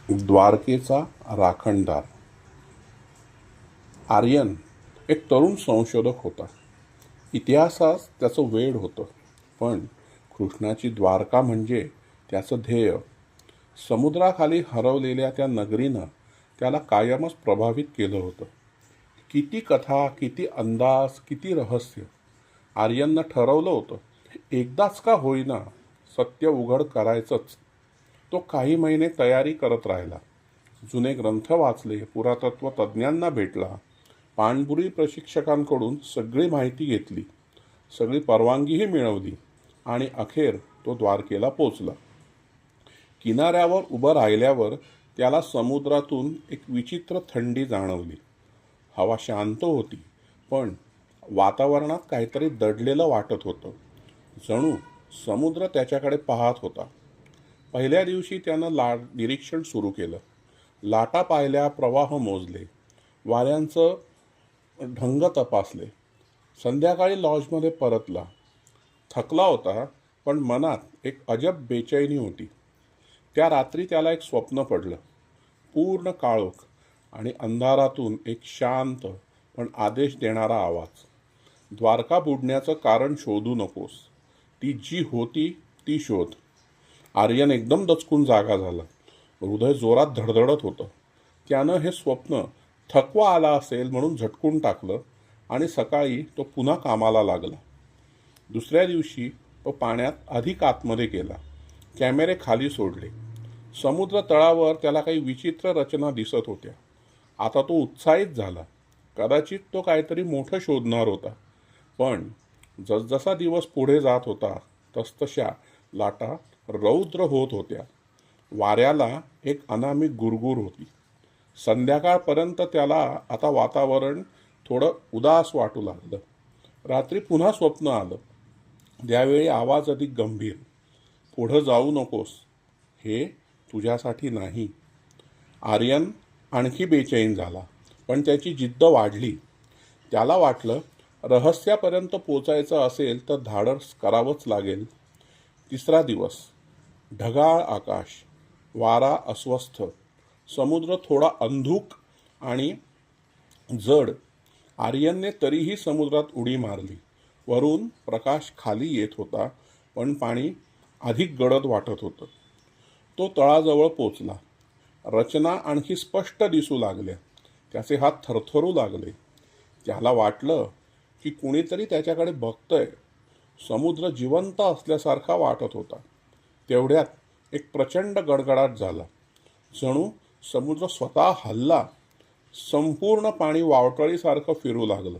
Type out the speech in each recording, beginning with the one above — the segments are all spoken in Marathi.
द्वारकेचा राखणदार. आर्यन एक तरुण संशोधक होता. इतिहासात त्याचं वेड होतं, पण कृष्णाची द्वारका म्हणजे त्याचं ध्येय. समुद्राखाली हरवलेल्या त्या नगरीनं त्याला कायमच प्रभावित केलं होतं. किती कथा, किती अंदाज, किती रहस्य. आर्यननं ठरवलं होतं, एकदाच का होईना सत्य उघड करायचंच. तो काही महिने तयारी करत राहिला. जुने ग्रंथ वाचले, पुरातत्व तज्ज्ञांना भेटला, पाणबुडी प्रशिक्षकांकडून सगळी माहिती घेतली, सगळी परवानगीही मिळवली आणि अखेर तो द्वारकेला पोचला. किनाऱ्यावर उभं राहिल्यावर त्याला समुद्रातून एक विचित्र थंडी जाणवली. हवा शांत होती, पण वातावरणात काहीतरी दडलेलं वाटत होतं. जणू समुद्र त्याच्याकडे पाहत होता. पहिल्या दिवशी त्यानं निरीक्षण सुरू केलं. लाटा पाहिल्या, प्रवाह मोजले, वाऱ्यांचं ढंग तपासले. संध्याकाळी लॉजमध्ये परतला. थकला होता, पण मनात एक अजब बेचैनी होती. त्या रात्री त्याला एक स्वप्न पडलं. पूर्ण काळोख आणि अंधारातून एक शांत पण आदेश देणारा आवाज. द्वारका बुडण्याचं कारण शोधू नकोस, ती जी होती ती शोध. आर्यन एकदम दचकून जागा झाला. हृदय जोरात धडधडत होतं. त्यानं हे स्वप्न थकवा आला असेल म्हणून झटकून टाकलं आणि सकाळी तो पुन्हा कामाला लागला. दुसऱ्या दिवशी तो पाण्यात अधिक आतमध्ये गेला. कॅमेरे खाली सोडले. समुद्र तळावर त्याला काही विचित्र रचना दिसत होत्या. आता तो उत्साहित झाला. कदाचित तो काहीतरी मोठं शोधणार होता. पण जसजसा दिवस पुढे जात होता तसतशा लाटा रौद्र होत होत्या. वाऱ्याला एक अनामिक गुरगुर होती. संध्याकाळपर्यंत त्याला आता वातावरण थोडं उदास वाटू लागलं. रात्री पुन्हा स्वप्न आलं. त्यावेळी आवाज अधिक गंभीर. पुढं जाऊ नकोस, हे तुझ्यासाठी नाही. आर्यन आणखी बेचैन झाला, पण त्याची जिद्द वाढली. त्याला वाटलं, रहस्यापर्यंत पोचायचं असेल तर धाडस करावंच लागेल. तिसरा दिवस. ढगाळ आकाश, वारा अस्वस्थ, समुद्र थोडा अंधुक आणि जड. आर्यनने तरीही समुद्रात उडी मारली. वरून प्रकाश खाली येत होता, पण पाणी अधिक गडद वाटत होतं. तो तळाजवळ पोचला. रचना आणखी स्पष्ट दिसू लागल्या. त्याचे हात थरथरू लागले. त्याला वाटलं की कुणीतरी त्याच्याकडे बघतंय. समुद्र जिवंत असल्यासारखा वाटत होता. तेवढ्यात एक प्रचंड गडगडाट झाला. जणू समुद्र स्वतः हलला. संपूर्ण पाणी वावटळीसारखं फिरू लागलं.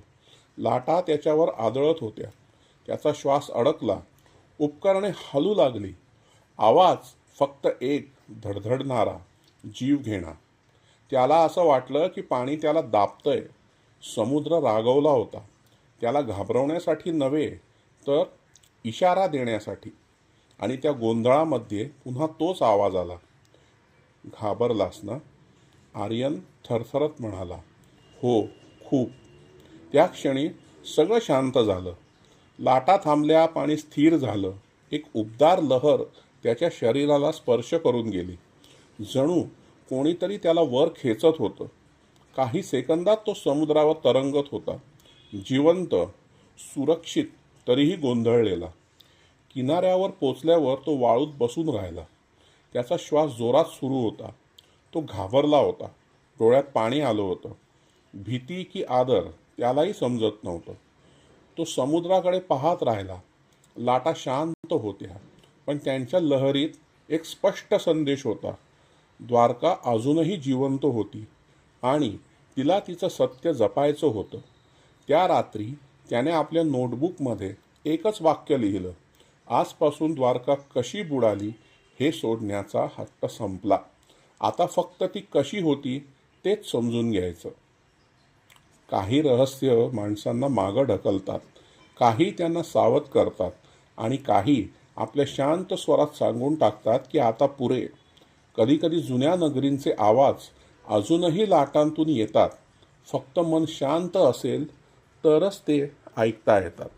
लाटा त्याच्यावर आदळत होत्या. त्याचा श्वास अडकला. उपकरणे हलू लागली. आवाज फक्त एक, धडधडणारा, जीव घेणा. त्याला असं वाटलं की पाणी त्याला दाबतंय. समुद्र रागवला होता. त्याला घाबरवण्यासाठी नव्हे, तर इशारा देण्यासाठी. आणि त्या गोंधळामध्ये पुन्हा तोच आवाज आला. घाबरलास ना? आर्यन थरथरत म्हणाला. हो, खूप. त्या क्षणी सगळं शांत झालं. लाटा थांबल्या, पाणी स्थिर झालं. एक उबदार लहर त्याच्या शरीराला स्पर्श करून गेली. जणू कोणीतरी त्याला वर खेचत होतं. काही सेकंदात तो समुद्रावर तरंगत होता. जिवंत, सुरक्षित, तरीही गोंधळलेला. किनाऱ्यावर पोचल्यावर तो वाळूत बसून राहिला. त्याचा श्वास जोरात सुरू होता. तो घाबरला होता. डोळ्यात पाणी आलं होतं. भीती की आदर त्यालाही समजत नव्हतं. तो समुद्राकडे पाहत राहिला. लाटा शांत होत्या, पण त्यांच्या लहरीत एक स्पष्ट संदेश होता. द्वारका अजूनही जिवंत होती आणि तिला तिचं सत्य जपायचं होतं. त्या रात्री त्याने आपल्या नोटबुकमध्ये एकच वाक्य लिहिलं. आजपासून द्वारका कशी बुडाली हे शोधण्याचा हट्ट संपला. आता फक्त ती कशी होती तेच समजून घ्यायचं. काही रहस्य माणसांना मागं ढकलतात, काही त्यांना सावध करतात आणि काही आपल्या शांत स्वरात सांगून टाकतात की आता पुरे. कधीकधी जुन्या नगरींचे आवाज अजूनही लाटांतून येतात. फक्त मन शांत असेल तरच ते ऐकता येतात.